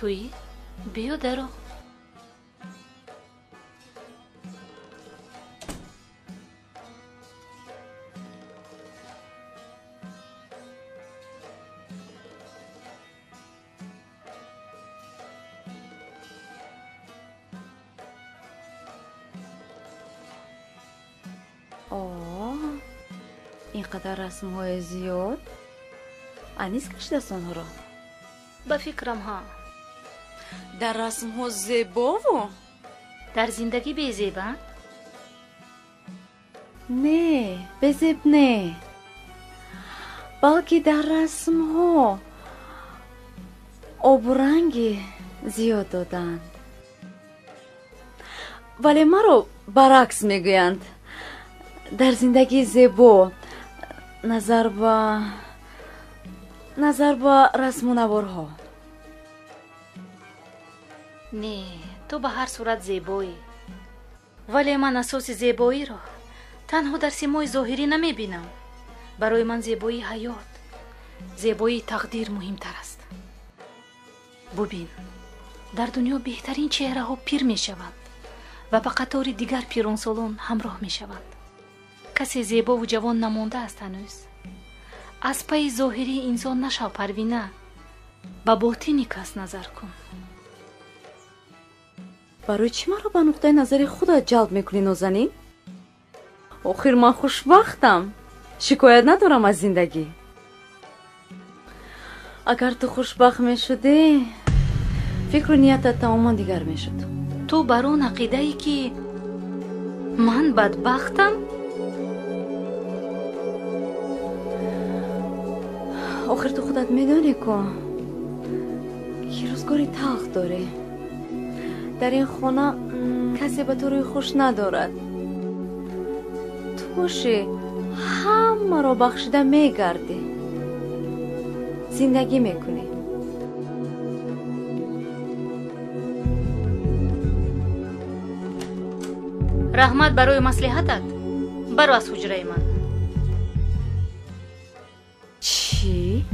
تویی؟ بیا درو. اینقدر رسم‌های زیاد انیس کشیده است آنها را. به فکرم ها. در رسم‌ها زیبا و در زندگی بی زیبا؟ نه بزیب نه، بلکه در رسم‌ها آب و رنگ زیاد دادند، ولی مرا برعکس میگویند. در زندگی زیبا نظر به رسم و نوارها. نه، تو به هر صورت زیبایی، ولی من اساس زیبایی را تنها در سیمای ظاهری نمی بینم. برای من زیبایی حیات، زیبایی تقدیر مهمتر است. ببین، در دنیا بهترین چهره ها پیر می شوند و به قطار دیگر پیرانسالان همراه می شوند. کسی زیبا و جوان نمانده است هنوز. از پای ظاهری انسان نشو پروینه، به باطنی کس نظر کن. برای چی مرا به نقطه نظر خودت جلب میکنی نازنین؟ آخر من خوشبختم، شکایت ندارم از زندگی. اگر تو خوشبخت میشدی فکر و نیتت تماما دیگر میشد. تو بر آن عقیده ای که من بدبختم؟ آخر تو خودت میدانی که روزگاری تلخ داره. در این خانه کسی به تو روی خوش ندارد. تو باشی همه را بخشیده میگردی، زندگی میکنی. رحمت برای مصلحتت برو از حجره من. چی؟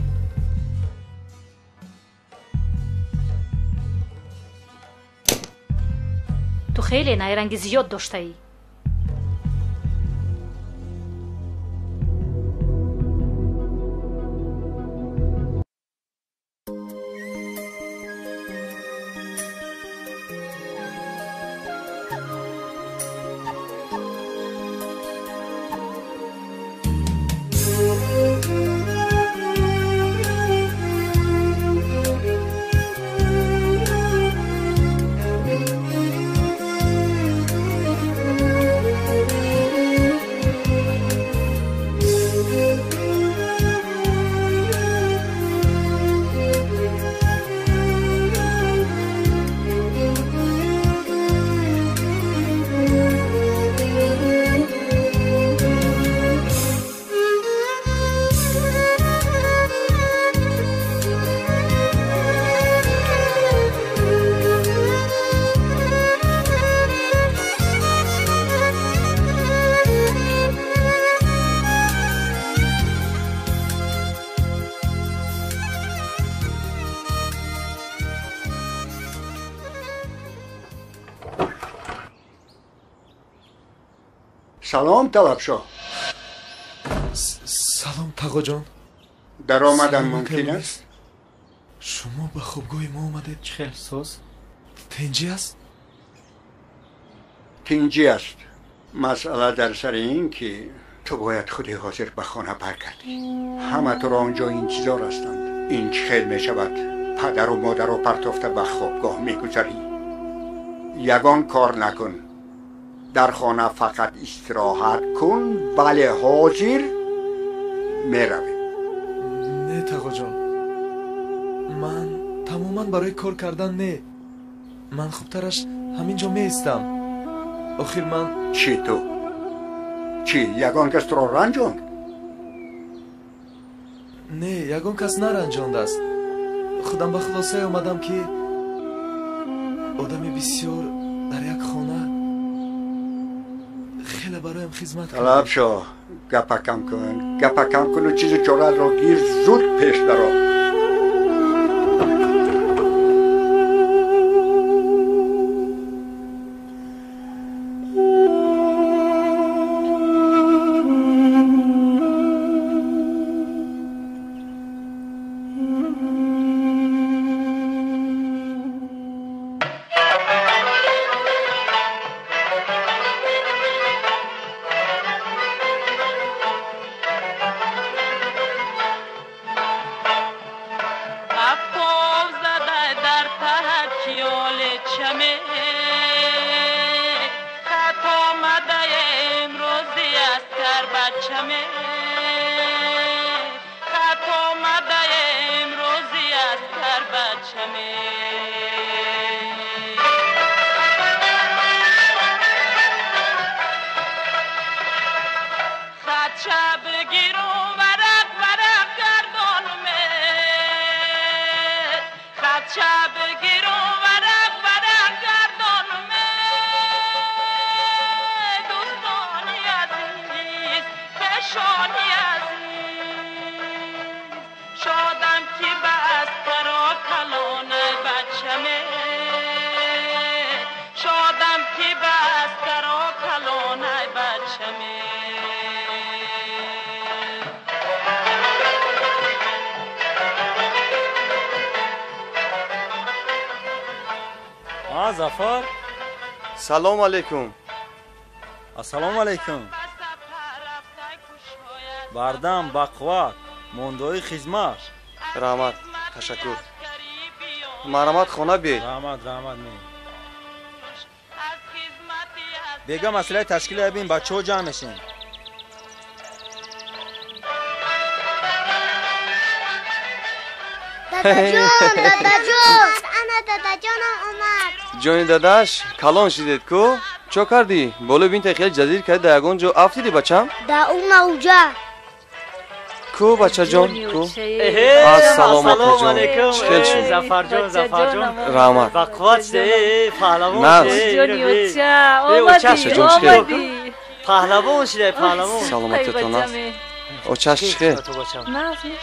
تو خیلی نیرنگی زیاد داشته ای. سلام طلبشاه. سلام تقا جان. در آمدن ممکن است؟ شما به خوابگاه ما آمدید؟ چه احساس؟ تنجی است؟ تنجی است. مسئله در سر این که تو باید خودی حاضر به خانه برگردی. همه تو را آنجا انتظار هستند. این چه خیل می شود پدر و مادر رو پرتافته به خوابگاه می گذاری. یگان کار نکن، در خانه فقط استراحت کن. بله حاضر می روی. نه تقا جان، من تماما برای کار کردن نه. من خوبترش همینجا می ایستم. آخر من چی تو؟ چی یگان کس تو را رنجاند؟ نه یگان کس نرنجاند است. خودم به خلاصه آمدم که آدم بسیار در یک خانه خیلی برایم خدمت کنه. طلبشاه گپ کم کن و چیز چاره را گیر، زود پیش درآ. بچمه خط آمده امروزی است کر بچمه خط آمده امروزی است کر بچمه خط شب گیرو ورق ورق گردانمه خط شب گیرو ورق ورق گردانمه دوستانی عزیز کشانی عزیز شادم که بست را کلانه بچمه شادم که بست را کلانه بچمه ظفر سلام علیکم. السلام علیکم. بردم бақувват мондои хизмат. رحمت تشکر. مرحمت خانه بی. رحمت می. بگم مسئله تشکیل بین بچه‌ها جمع میشین. دادا جان انا دادا جانم اومد. جانی داداش کلان شدید کو؟ چو کردی؟ بولو بینت خیلی جزیر کرد در یگان جو افتیدی بچم؟ دا اون اوجا کو بچه جان کو؟ السلام علیکم. خیلی شد. ظفر جان رحمت بقوات پهلوان نه اوچا پهلوان شده پهلوان سلامتتون است. اوچاش خیر.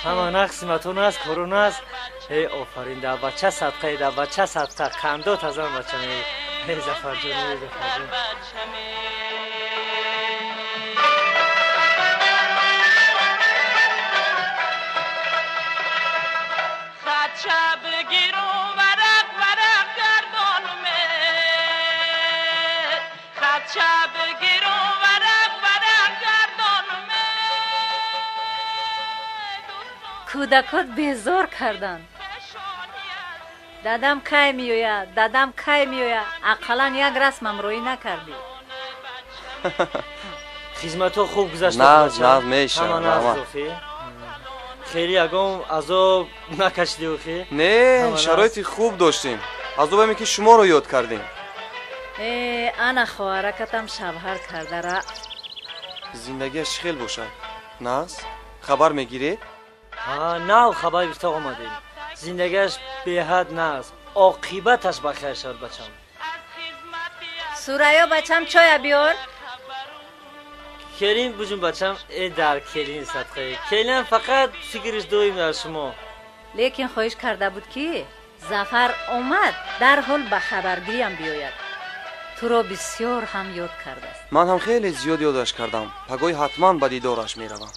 همه نقسیمتون است کرونا است. ای آفرین در بچه صدقه در بچه صدقه کندات از آن بچه می ای ظفر جان خط شب گیرو ورق ورق گردانمه خط شب گیرو ورق ورق گردانمه کودکات بیزار کردند. دادم کی میوید دادم کی میوید اقلا یک رسمم روی نکردی. خدمتو خوب گذشته نه میشه خیلی اگم عذاب نکشیدی و خیلی نه شرایطی خوب داشتیم عذابمی که شما رو یاد کردیم. انا خواهرکتم شوهر کرده را زندگیش خیلی باشه نه خبر میگیری؟ نه خبر بیشتر آمدیم زندگیش به حد نست عاقبتش بخیر شد بچم. سوریا بچم چای بیار. کلین بجون بچم ای در کلین صدقه کلین فقط فکرش دویم در شما. لیکن خواهش کرده بود که ظفر اومد در حال به خبرگیری هم بیاید. تو را بسیار هم یاد کرده است. من هم خیلی زیاد یادش کردم پگوی حتما به دیدارش میروم.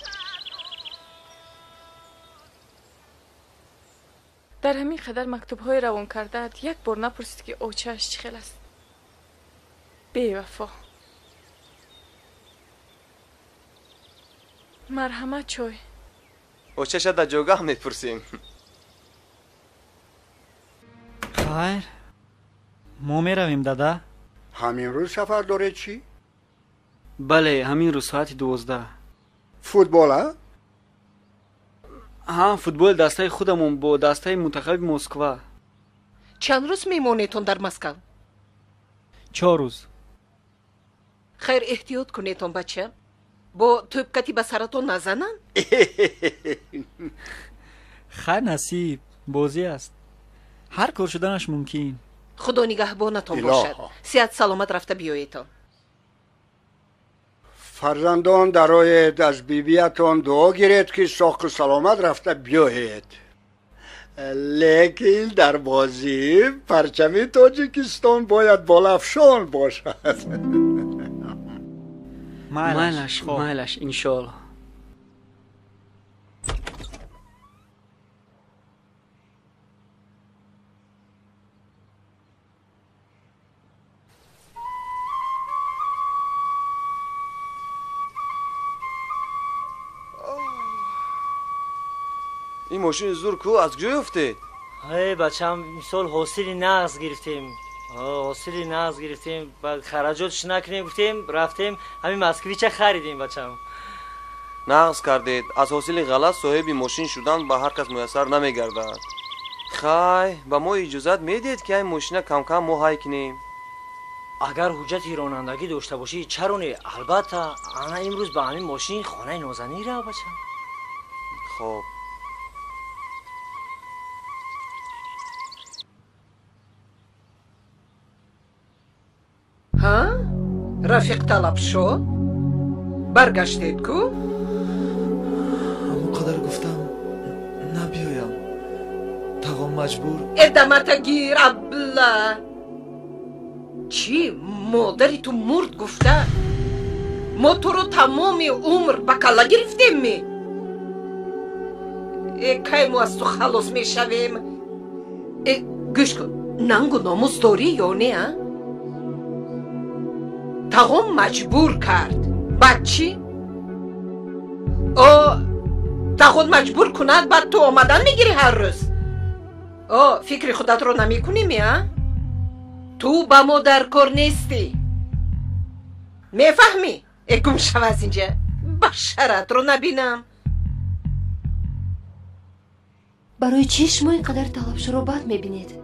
در همین قدر مکتوب‌های روان کرده یک بار نپرسید که اوچه‌اش چی خیل است. بی وفا. مرحمت چای. اوچه‌ش در جوگاه میپرسیم. خیر ما میرویم دادا. همین روز سفر داره چی؟ بله همین روز ساعت 12. فوتبال ها؟ ها فوتبال دسته خودمون با دسته منتخب مسکو. چند روز میمونیتون در مسکو؟ 4 روز. خیر احتیاط کنیتون بچه با توپکتی به سرتون نزنن. خیر نصیب بازی است هر کار شدنش ممکن. خدا نگهبانتون باشد. صحت سلامت رفته بیاییتون. فرزندان درایت از بیبیتون دعا گیرید که ساق سلامت رفته بیایید. لیکن در بازی پرچم تاجیکستان باید بالافشان باشد. مالش انشالله. این ماشین زور کو از کجا افتید؟ ای بچم مثال حاصلی نغز گرفتیم حاصلی نقض گرفتیم و خراجاتش نکنیم گفتیم رفتیم همین مسکویچه خریدیم بچم. نقض کردید. از حاصل غلط صاحب ماشین شدن به هر کس میسر نمیگردد. خای با ما اجازت میدید که این ماشین کم کم ما های کنیم؟ اگر حجت رانندگی داشته باشی چرا نه؟ البته انا امروز با همین ماشین خانه نازنین را بچم. خب ها؟ رفیق طلب شد؟ برگشتید کو؟ همون قدر گفتم نبیایم. تقام مجبور ادامت گیر ابله. چی؟ مادری تو مرد گفته؟ ما تو رو تمام عمر به کلا گرفتیم می؟ کی ما از تو خلاص می شویم؟ گوش کن، ننگ و ناموس داری یا نه؟ تقام مجبور کرد. بعد چی؟ تقام مجبور کند بعد تو آمدن میگیری هر روز. فکر خودت رو نمی کنی می؟ تو با ما در کار نیستی. میفهمی؟ گم شو از اینجا. بشرت رو نبینم. برای چی شما اینقدر طلبشو رو بد میبینید؟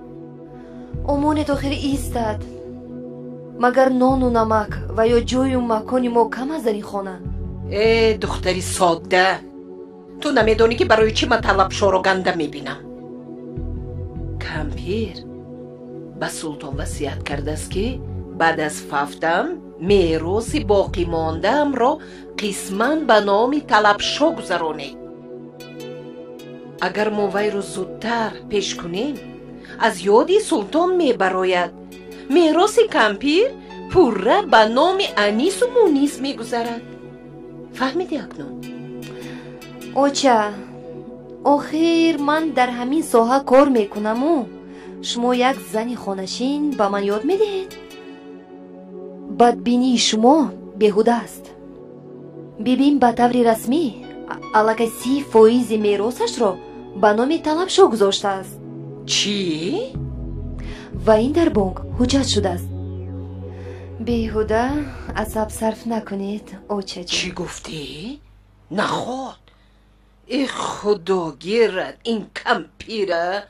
امانت آخر ایستد. مگر نان و نمک و یا جای و مکانی ما کم از این خانه؟ دختری ساده، تو نمیدونی که برای چی من طلبشو رو گنده میبینم؟ کمپیر به سلطان وصیت کرده است که بعد از فوتم میراث باقی مانده‌ام را قسماً به نام طلبشو گذرانید. اگر ما وی رو زودتر پیش کنیم از یادی سلطان میبراید. میراث کمپیر پوره به نام انیس و مونیس میگذرد. فهمیدی اکنون؟ اوچه آخر من در همین ساحه کار میکنم و شما یک زنی خانشین به من یاد میدهید؟ بدبینی شما بیهوده است. ببین به طور رسمی علاقه 30% میراثش را به نام طلبشو گذاشته است. چی؟ و این در بانک حجت شده است. بیهوده عصب صرف نکنید اوچه جان. چی گفتی؟ نخواد. ای خدا گیرد این کمپیره.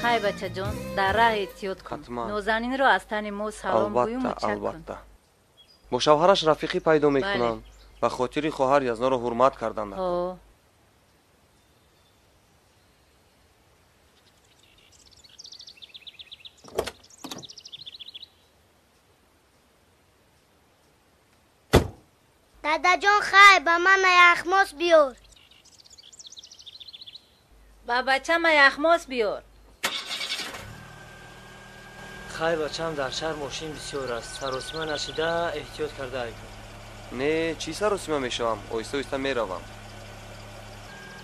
خای بچه جان در راه احتیاط کن. نازنین رو از تن ما سلام گوی و مچک کن. با شوهرش رفیقی پیدا میکنن و خاطری خواهر یزنا رو حرمت کردن. دادا جان خای با من یخماس بیار. با بچه ما یخماس بیار. خای بچم در شهر ماشین بسیار است. سراسیمه نشیده احتیاط کرده اید. نه چی سراسیمه میشوم؟ آیسته آیسته میروم.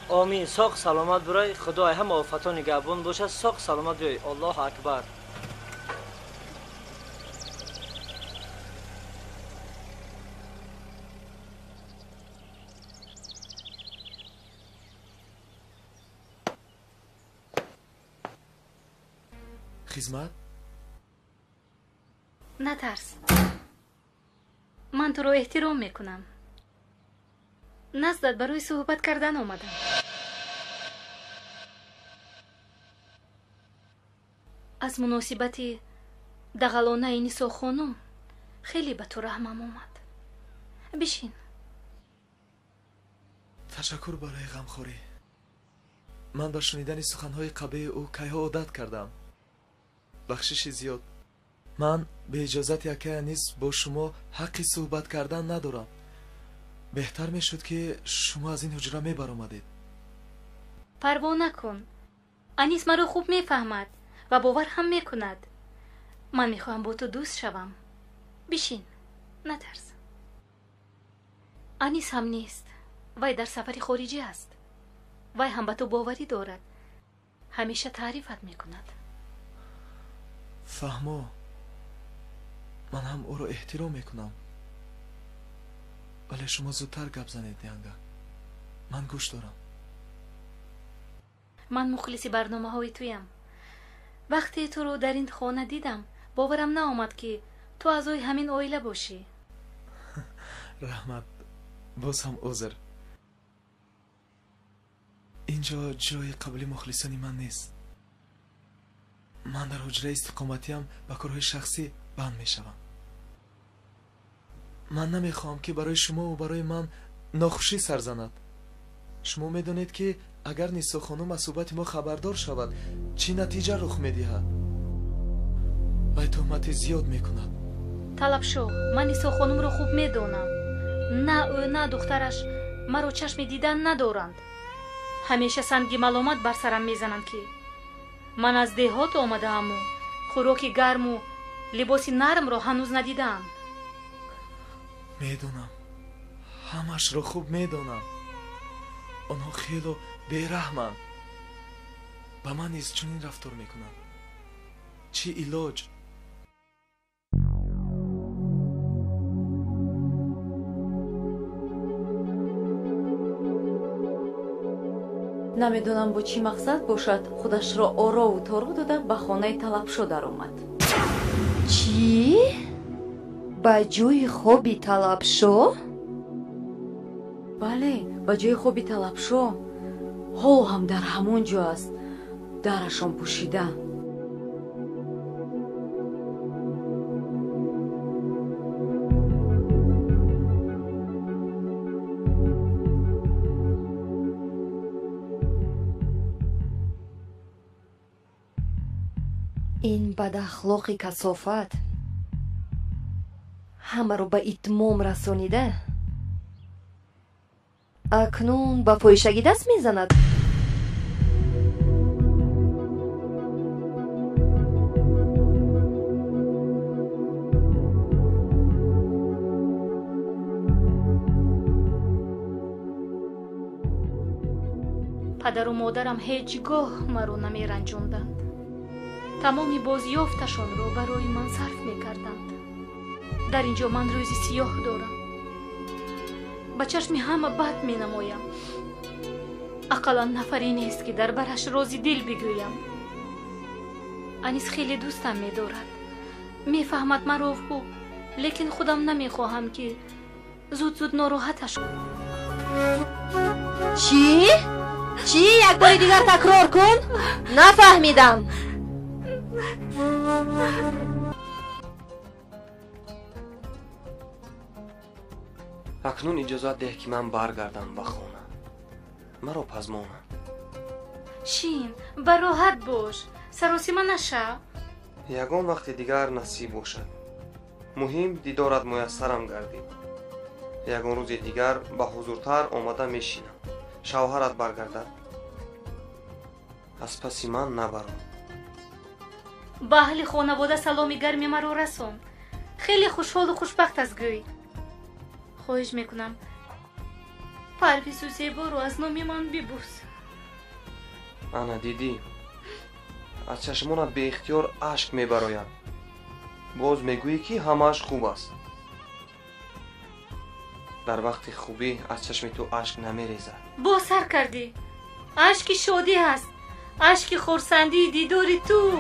آمین. ساق سلامت برای خدای هم آفتا نگهبان باشه. ساق سلامت بیای. الله اکبر. خدمت؟ نترس. من تو رو احترام میکنم. نزدت برای صحبت کردن آمدم. از مناسبت دغلانه نیسا خانم خیلی به تو رحمم آمد. بشین. تشکر برای غمخوری. من با شنیدن سخنهای قبیح او کیها عادت کردم. بخشش زیاد. من به اجازت یکی نیست با شما حق صحبت کردن ندارم. بهتر میشد که شما از این حجره میبر آمدید. پروا نکن. انیس مرا خوب میفهمد و باور هم میکند. من میخواهم با تو دوست شوم. بشین. نترس. انیس هم نیست. وی در سفری خارجی است. وی هم به تو باوری دارد. همیشه تعریفت میکند. فهمو. من هم او را احترام میکنم. ولی شما زودتر گپ زنید نیانگا. من گوش دارم. من مخلص برنامه های تویم. وقتی تو رو در این خانه دیدم باورم نآمد که تو اعضای همین عائله باشی. رحمت، باز هم عذر. اینجا جای قبل مخلصانی من نیست. من در حجره استقامتیم به کارهای شخصی بند می شوم. من نمیخوام که برای شما و برای من ناخوشی سر زند. شما میدونید که اگر نیسا خانم از صحبت ما خبردار شود چی نتیجه رخ میدهد. و تهمت زیاد میکند. طلب شو. من نیسا خانم رو خوب میدونم. نه او نه دخترش مرا چشم دیدن ندارند. همیشه سنگی ملامت بر سرم میزنند که من از دهات آمدم و خوراک گرم و لباسی نرم را هنوز ندیدم. میدونم. همش را خوب میدونم. آنها خیلی بیرحمند. به من نیز چنین رفتار میکنند. چی علاج؟ نمیدونم با چی مقصد باشد خودش را آرا و تارو داده به خانه طلبشو در آمد. چی؟ با جوی خوبی طلبشو؟ بله، با جوی خوبی طلبشو. حال هم در همون جا است. درشان پوشیده. این بد اخلاقی کثافت همه رو به اتمام رسانیده. اکنون به فاحشگی دست میزند. پدر و مادرم هیچگاه مرا نمیرنجاندند. تمامی بازیافتشان را برای من صرف میکردند. در اینجا من روزی سیاه دارم. به چشم همه بد می نمایم. اقلا نفری نیست که در برش رازی دل بگویم. انیس خیلی دوستم می دارد. می فهمد مرا و لیکن خودم نمی خواهم که زود ناراحتش کنم. چی؟ چی؟ یک بار دیگر تکرار کن. نفهمیدم. اکنون اجازت ده که من برگردم به خانه. مرا پزمانه. شین براحت باش. سراسیمه نشه. یگان وقت دیگر نصیب باشد. مهم دیدارت میسرم گردید. یگان روز دیگر به حضورتر آمده میشینم. شوهرت برگردد. از پسی من نبرم. به اهل خانواده سلامی گرمی مرا رسون. خیلی خوشحال و خوشبخت است گوی. خواهش میکنم پرویز و زیبا رو از نامی من ببوس. انا دیدی از چشمانت به اختیار اشک میبراید. باز میگویی که همش خوب است. در وقت خوبی از چشم تو اشک نمیریزد. با سر کردی. اشک شادی هست. اشک خورسندی دیدار تو.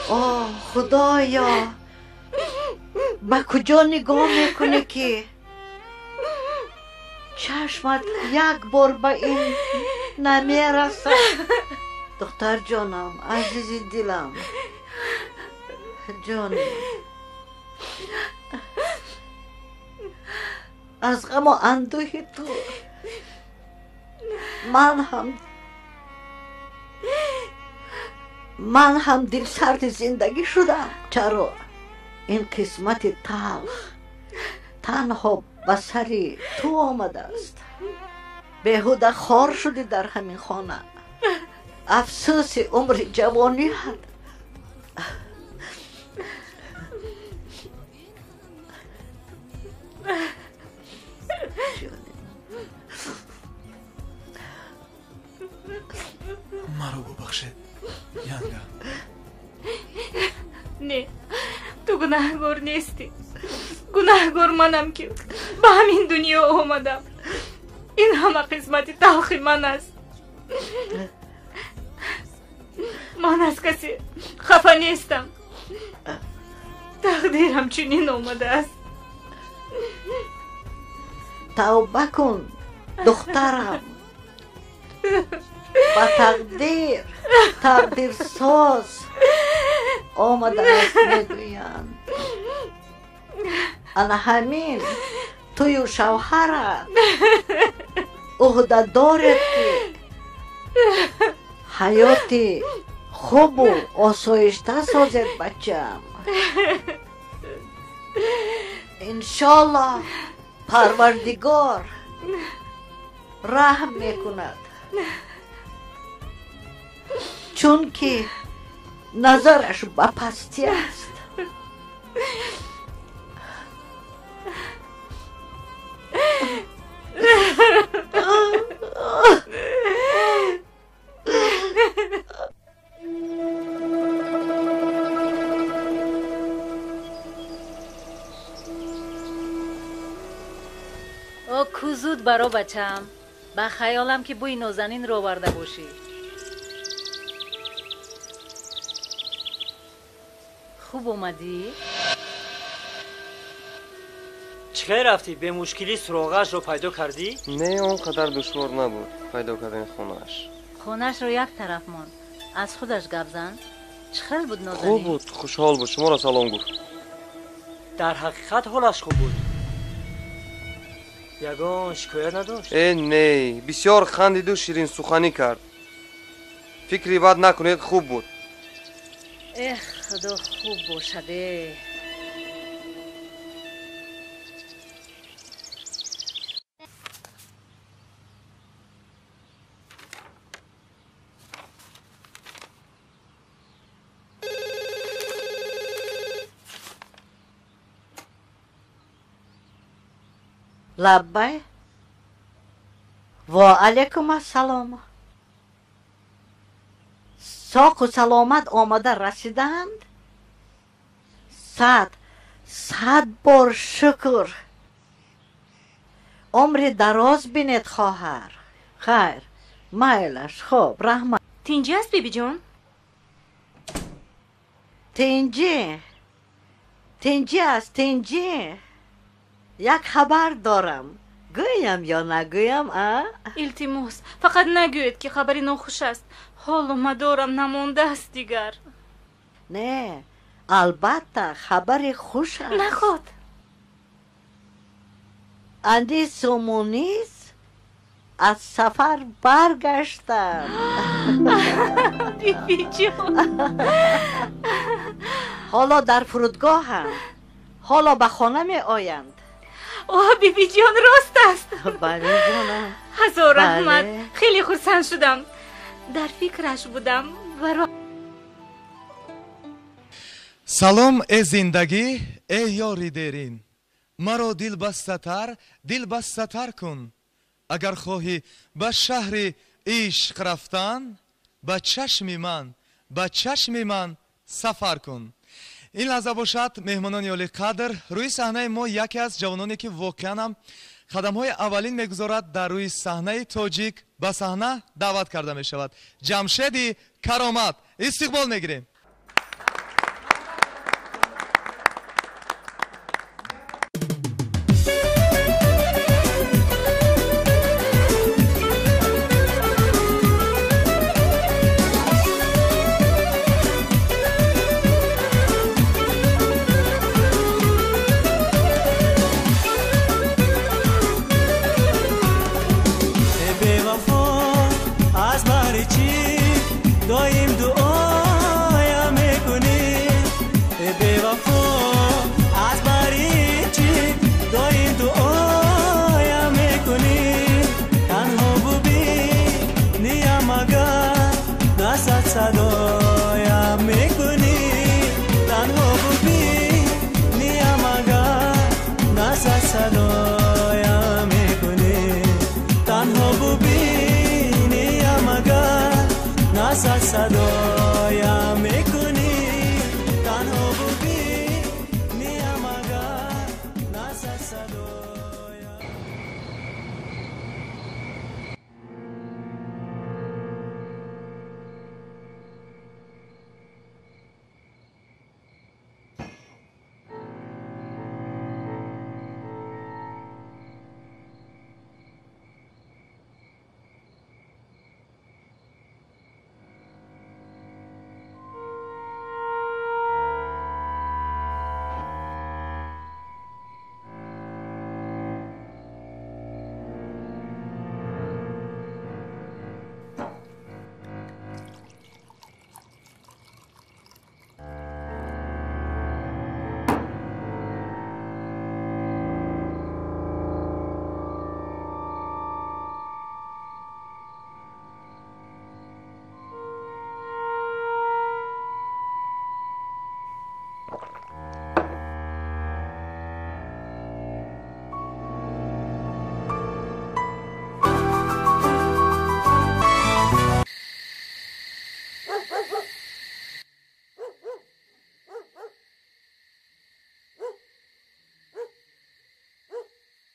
آه خدایا، به کجا نگاه میکنی که چشمت یک بار به این نمیرسد؟ دختر جانم، عزیزی دلم، جانم، از غم و اندوه تو من هم دل سرد زندگی شدم. چرا این قسمت تلخ تنها به سر تو آمده است؟ بیهوده خار شدی در همین خانه. افسوس عمر جوانی هست. مرا ببخشید ینگا. نه، تو گناهگار نیستی. گناهگار منم که به همین دنیا آمدم. این همه قسمت تلخ من است. من از کسی خفه نیستم. تقدیرم چنین آمده است. توبه کن دخترم. با تقدیر ساز آمده است میگویند. انا همین توی شوهرت عهده دارد که حیاتی خوب و آسایشته سازد بچم. انشالله پروردگار رحم میکند، چون که نظرش به پستی است. او کوزود برا بچم. با خیالم که بوی نازنین رو برده باشی. خوب اومدی؟ چه رفتی؟ به مشکلی سراغش رو پیدا کردی؟ نه، اونقدر دشوار نبود پیدا کردن خونهش. خونهش رو یک طرف ماند. از خودش گپ زن. چه خیلی بود نازنین؟ خوب بود، خوشحال بود، شما را سلام گفت. در حقیقت حالش خوب بود. یگان شکایت نداشت؟ نه، بسیار خندید و شیرین سخنی کرد. فکری بد نکنید، خوب بود. خدا خوب باشده. لبای و علیکم السلام. ساق و سلامت آمده رسیدند؟ صد بار شکر. عمر دراز بینید خواهر. خیر، میلش خوب، رحمت. تینجی است بیبی جون؟ تینجی است. یک خبر دارم. گویم یا نگویم؟ التماس فقط نگوید که خبری ناخوش است. حال مدارم نمانده است دیگر. نه، البته خبری خوش است. نخواد. اندی سومونیز از سفر برگشتم. بیبی جون. حالا در فرودگاه هم. حالا به خانه می آیند. اوه بیبی جان راست است. بله جانم. هزار رحمت. خیلی خرسند شدم. در فکرش بودم. سلام ای زندگی، ای یاری دیرین. مرا دل بستتر کن. اگر خواهی به شهر عشق رفتن، به چشم من سفر کن. این لحظه باشد مهمانان عالی قدر، روی صحنه ما یکی از جوانانی که واقعا هم قدم‌های اولین میگذارد در روی صحنه تاجیک به صحنه دعوت کرده می شود. جمشید کرامت، استقبال میگیریم. صدایم میکنی تنها بودی میم اگر نزد صدایم.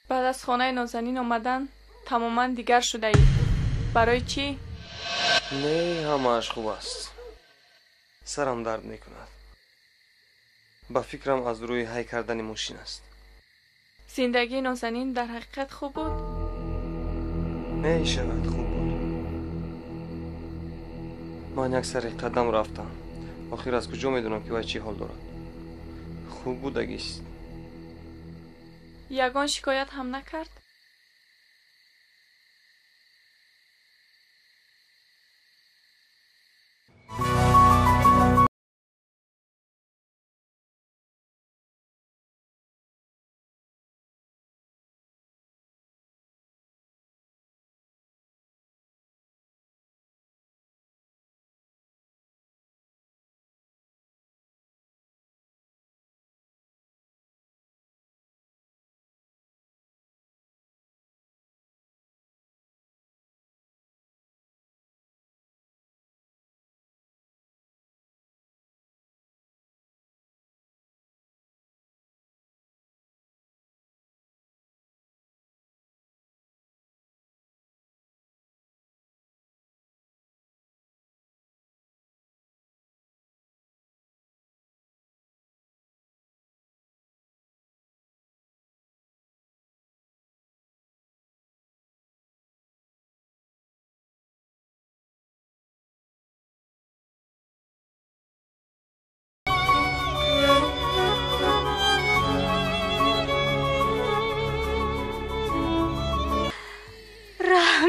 بعد از خانه نازنین آمدن تماما دیگر شده ای. برای چی؟ نه همه‌اش خوب است. سرم درد میکند. با فکرم از روی هی کردن موشین است. زندگی نازنین در حقیقت خوب بود؟ نه شود خوب بود. من یک سری قدم رفتم. آخر از کجا میدونم که وای چی حال دارد؟ خوب بودگیست. یگان شکایت هم نکرد؟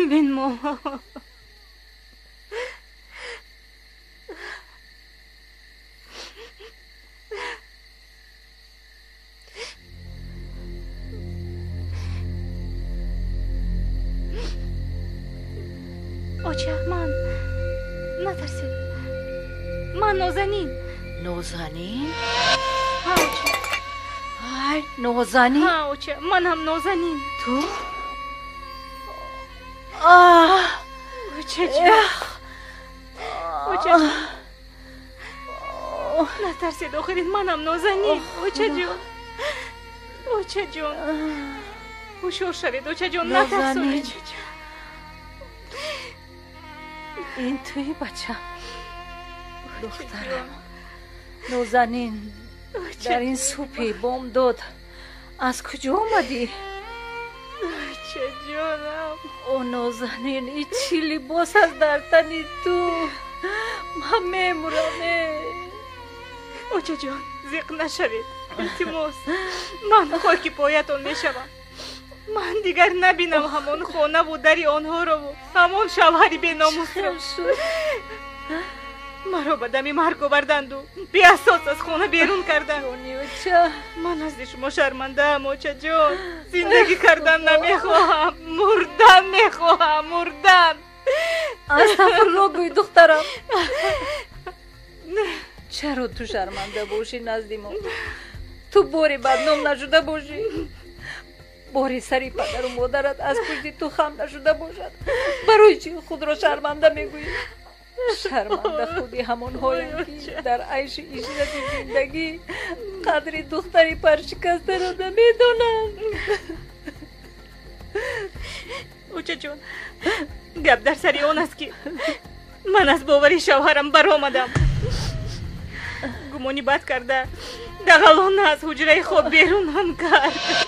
ببین ماما اوچه من نترسید من نازنین ها اوچه های نازنین ها اوچه من هم نازنین تو اوچه جون اوچه جون نترسید آخرین من هم نازنین اوچه جون هوشور شوید اوچه جون نترس اوچه جون این توی بچم دخترم نازنین در این سوپی بام داد از کجا آمدی؟ چه جانم او نازنین این چی لباس از در تنی تو من میمورم اوچه جان زیق نشوید التماس من خاکی پایتون میشوم من دیگر نبینم همون خانه و دری آنها رو و همون شوهری به ناموس رو مرا به دمی مرگ آوردند و بی اساس از خانه بیرون کردند من از شما شرمنده ام اوچه جان زندگی کردن نمیخواهم مردن استغفرالله گوی دخترم چرا تو شرمنده باشی نزدی ما تو باری بدنام نشده باشی باری سری پدر و مادرت از پشت تو خم نشده باشد برای چی خود را شرمنده میگویی شرمنده خودی همون هایم که در عیش عشرت زندگی قدر دختری پرشکسته رو نمیدونن. اوچه جون، گپ در سری اون است که من از باوری شوهرم برآمدم. گمانی بد کرده دغلان از حجره خواب بیرون هم کرد.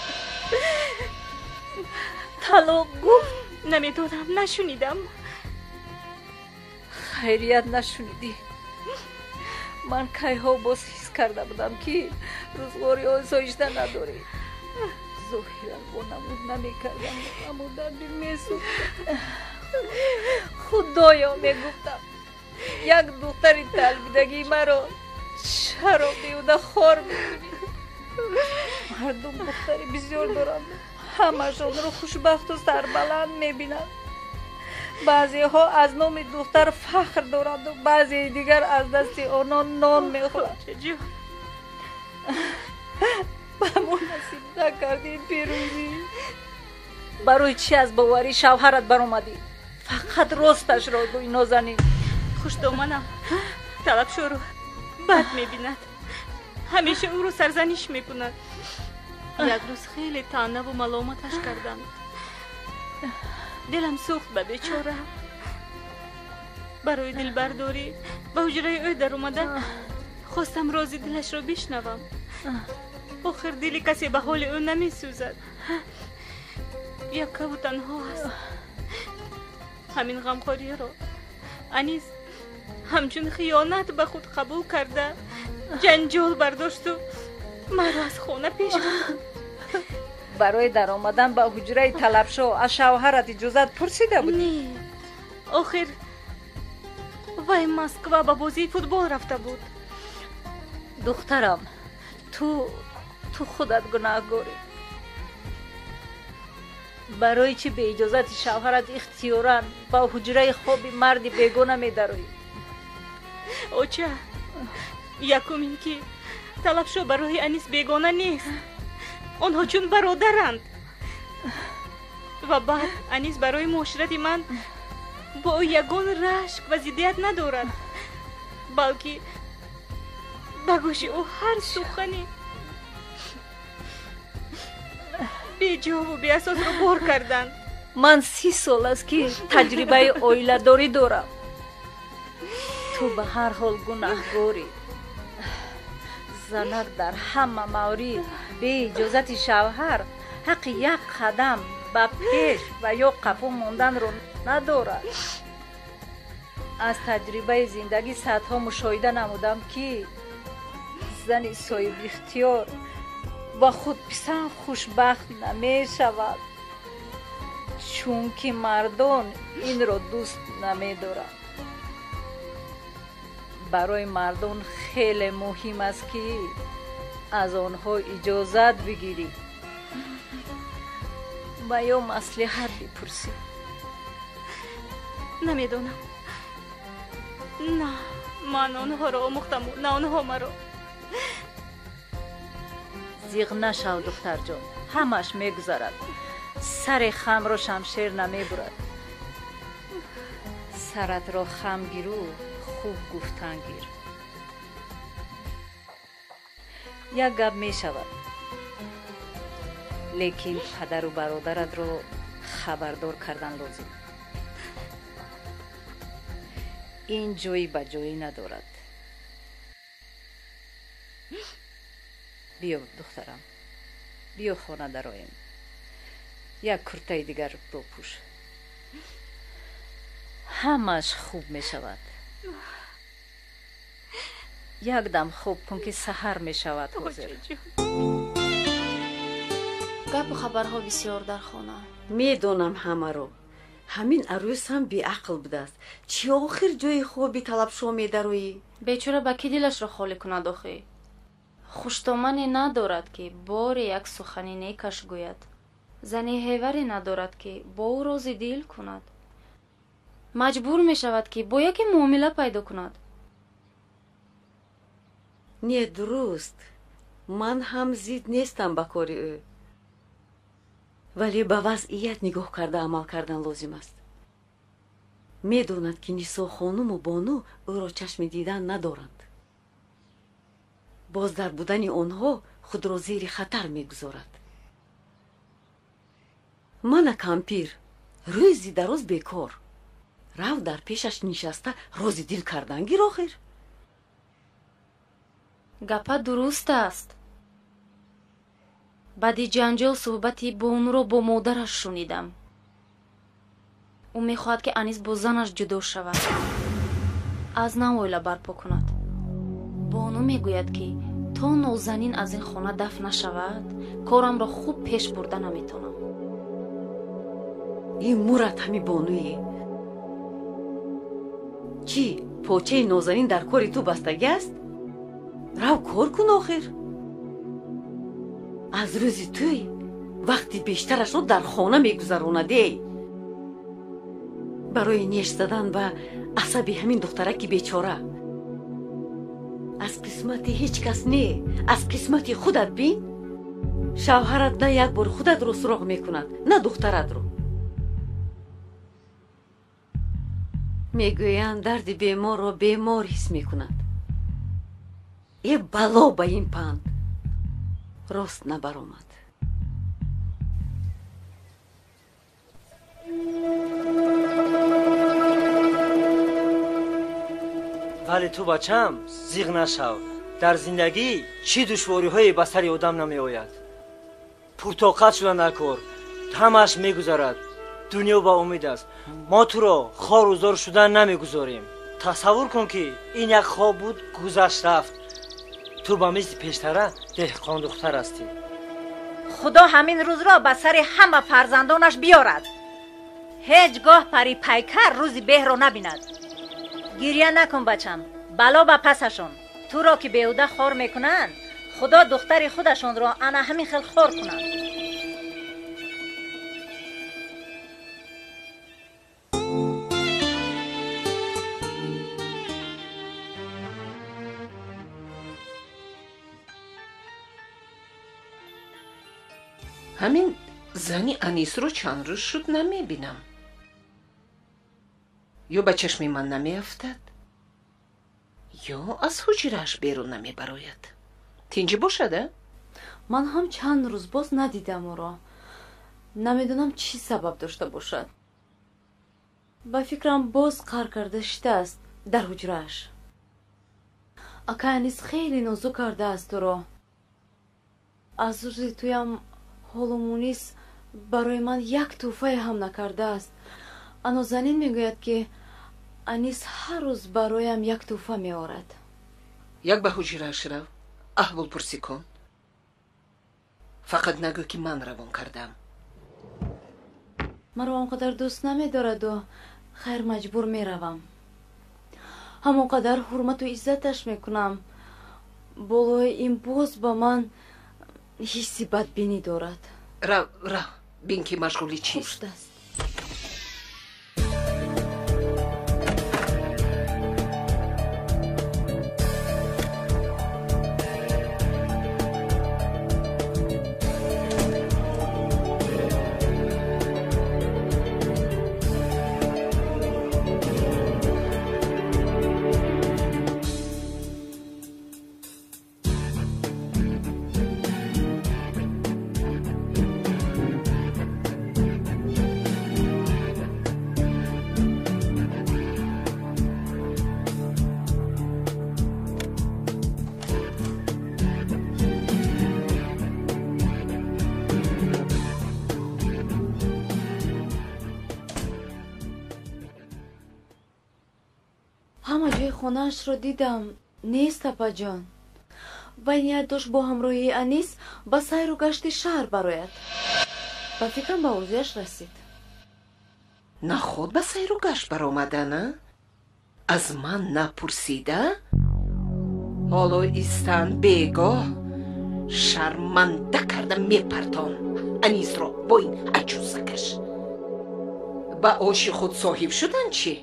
طلاق گفت. نمیدونم، نشونیدم. خیریت نشونیدی. من کی ها باز حس کرده بودم که روزگاری آسایشته نداری. ظاهرا با نمود نمی کردم، اما در دل می سوختم. خدایا می گفتم یک دختری تلبیدگی مرا شراب بیوده خوار میکنی. مردم دختری بسیار دارند، همشان رو خوشبخت و سربلند میبینند. بعضی ها از نام دختر فخر دارند و بعضی دیگر از دست آنان نان میخورند. به ما نصیب نکردی پیروزی. برای چی از باوری شوهرت برآمدی؟ فقط راستش را گوی نازنین. خوش دامنم طلب شو رو بد میبیند، همیشه او رو سرزنش میکند. یک روز خیلی طعنه و ملامتش کردم، دلم سوخت به بیچاره. برای دل برداری به حجره او در اومدن خواستم رازی دلش رو بشنوم. آخر دلی کسی به حال او نمی سوزد، یک و تنها است. همین غمخواری رو انیس همچون خیانت به خود قبول کرده جنجال برداشت و مرا از خانه پیش برد. برای در آمدن به حجره طلب شو از شوهرت اجازت پرسیده بودی؟ نه، آخر وی مسکو به بازی فوتبال رفته بود. دخترم تو خودت گناهگاری. برای چی به اجازت شوهرت اختیاراً با حجره خواب مردی بیگانه می‌داری؟ اوچه، یکم این که طلب شو برای انیس بیگانه نیست، آنها چون برادرند. و بعد انیس برای معاشرت من با او یگان رشک و ضدیت ندارد، بلکه به گوش او هر سخنی بی جا و بی اساس رو بار کردند. من 30 سال است که تجربه اویله داری دارم. تو به هر حال گناهگاری. زنک در همه مورد به اجازت شوهر حق یک قدم به پیش و یا قفو موندن رو ندارد. از تجربه زندگی صدها مشاهده نمودم که زن صاحب اختیار با خود پسند خوشبخت نمی شود، چون که مردان این را دوست نمی دارند. برای مردان خیلی مهم است که از آنها اجازت بگیری و یا مصلحت بپرسی. نمیدونم، نه من آنها را آموختم و نه آنها مرا. زیغ نشو دختر جان، همش میگذرد. سر خم را شمشیر نمیبرد. سرت را خم گیرو خوب گفتن گیر. یک گپ می شود، لیکن پدر و برادرت را خبردار کردن لازم. این جایی به جایی ندارد. بیا دخترم، بیا خانه درآییم. یک کرته دیگر بپوش، همش خوب می شود. یک دم خوب کن که سحر می شود حاضر. گپ و خبرها بسیار در خانه. میدونم همه رو. همین عروس هم بی عقل بوده است. چی آخر جای خوبی طلب شو می درویی؟ بیچاره با کی دلش را خالی کند آخه؟ خوشتامنی ندارد که بار یک سخنی نیکش گوید. زنی هیوری ندارد که با او راز دل کند. مجبور می شود که با یک معامله پیدا کند. نه درست، من هم زید نیستم با کاری او، ولی به وضعیت نگاه کرده عمل کردن لازم است. медонад ки нисо хонуму бону ӯро чашми дидан надоранд. боз дар будани онҳо худро зери хатар мегузорад. мана кампир рӯзи дароз бекор рав дар пешаш нишаста рози дил кардангир охир. гапа дуруст аст. баъди ҷанҷол суҳбати бонуро бо модараш шунидам. ӯ мехоҳад ки анис бо занаш ҷудо шавад, аз нав оила барпо кунад. бону мегӯяд ки то нозанин аз ин хона дафн нашавад, корамро хуб пеш бурда наметонам. ин мурат ҳами бонуе? чӣ почаи нозанин дар кори ту бастагӣ аст? рав кор кун охир. аз рӯзи туй вақти бештарашро дар хона мегузаронадей. барои неш задан ба асаби ҳамин духтараки бечора аз қисмати ҳеҷ кас не, аз қисмати худат бин. шавҳарат на як бор худатро суроғ мекунад, на духтаратро. мегӯянд дарди беморро бемор ҳис мекунад. е бало ба ин панд рост набаромад. вале ту бачам зиғ нашав. дар зиндагӣ чӣ душвориҳое ба сари одам намеояд. пуртоқат шуда накор, ҳамааш мегузарад. дунё ба умид аст. мо туро хору зор шудан намегузорем. тасаввур кун ки ин як хоб буд, гузашт рафт. ту ба мисли пештара деҳқон духтар ҳастӣ. худо ҳамин рӯзро ба сари ҳама фарзандонаш биёрад. ҳеҷ гоҳ пари пайкар рӯзи беҳро набинад. гирья накун бачам, бало ба пасашон. туро ки беҳуда хор мекунанд, худо духтари худашонро ана ҳамин хел хор кунанд. ҳамин зани анисро чанд рӯз шуд намебинам. ё ба чашми ман намеафтад, ё аз ҳуҷрааш берун намебарояд. тинҷӣ бошада? ман ҳам чанд рӯз боз надидам ӯро. намедонам чӣ сабаб дошта бошад. ба фикрам боз қар карда шидааст дар ҳуҷрааш. акай анис хеле нозук кардааст ӯро. аз рӯзи туям ҳолу мунис барои ман як тӯҳфае ҳам накардааст. анозанин мегӯяд ки анис ҳар рӯз бароям як тӯҳфа меорад. як ба ҳуҷрааш рав, аҳволпурсӣ кун. фақат нагӯ ки ман равон кардам. маро он қадар дӯст намедораду хайр маҷбур меравам. ҳамон қадар ҳурмату иззаташ мекунам. болои ин боз ба ман ҳисси бадбинӣ дорад. рав бин ки машғули чист. ҳама ҷои хонаашро дидам, нест апаҷон. вай ният дошт бо ҳамроҳии анис ба сайру гашти шаҳр барояд. ба фикрам ба орзуяш расид. наход ба сайру гашт баромадана? аз ман напурсида? ҳоло истан бегоҳ шарманда карда мепартон анисро бо ин аҷӯзакаш. ба оши худ соҳиб шудан чӣ?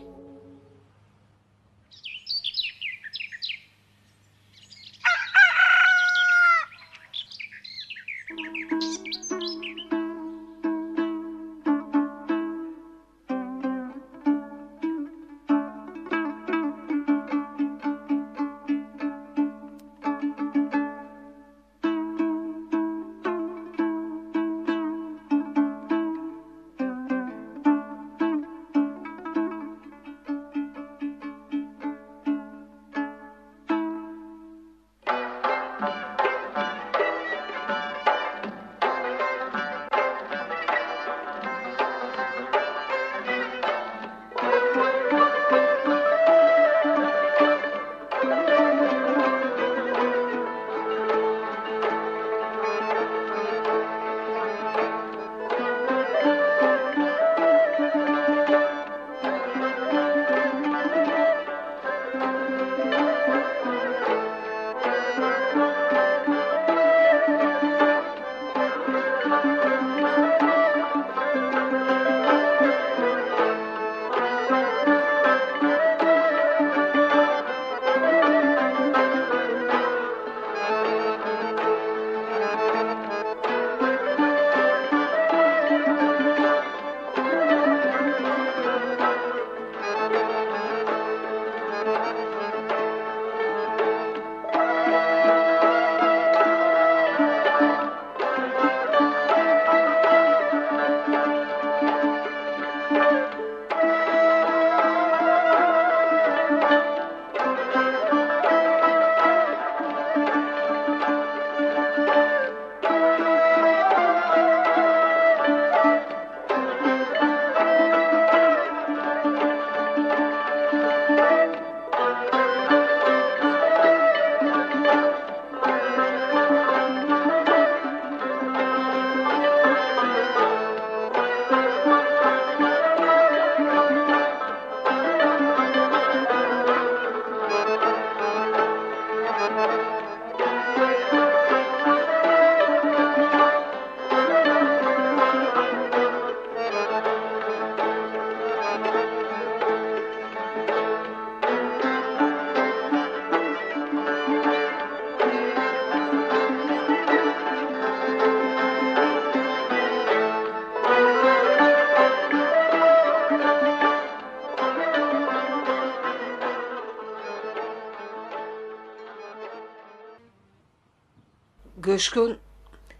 گوش کن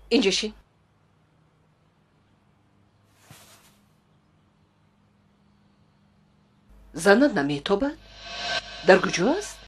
اینجا شین. زنت نمیتابد؟ در کجا است؟